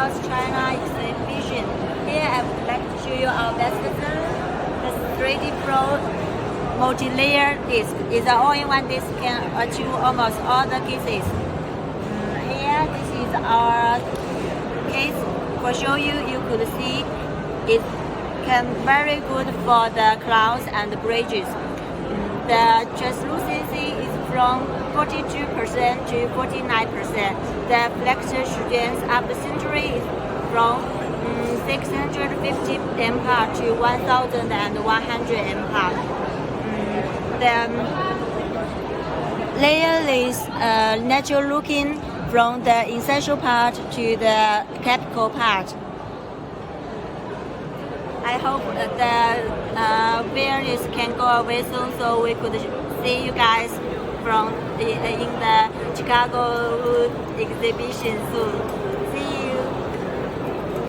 South China exhibition. Here I would like to show you our best seller, the 3D Pro multi-layer disc. It's an all-in-one disc, can achieve almost all the cases. Here, this is our case. For show you, you could see it can very good for the clouds and the bridges. The translucency is from 42% to 49%. The flexure strength of the century is from 650 MPa to 1100 MPa. The layer is natural looking from the essential part to the capital part. I hope the virus can go away soon, so we could see you guys from in the Chicago exhibition soon.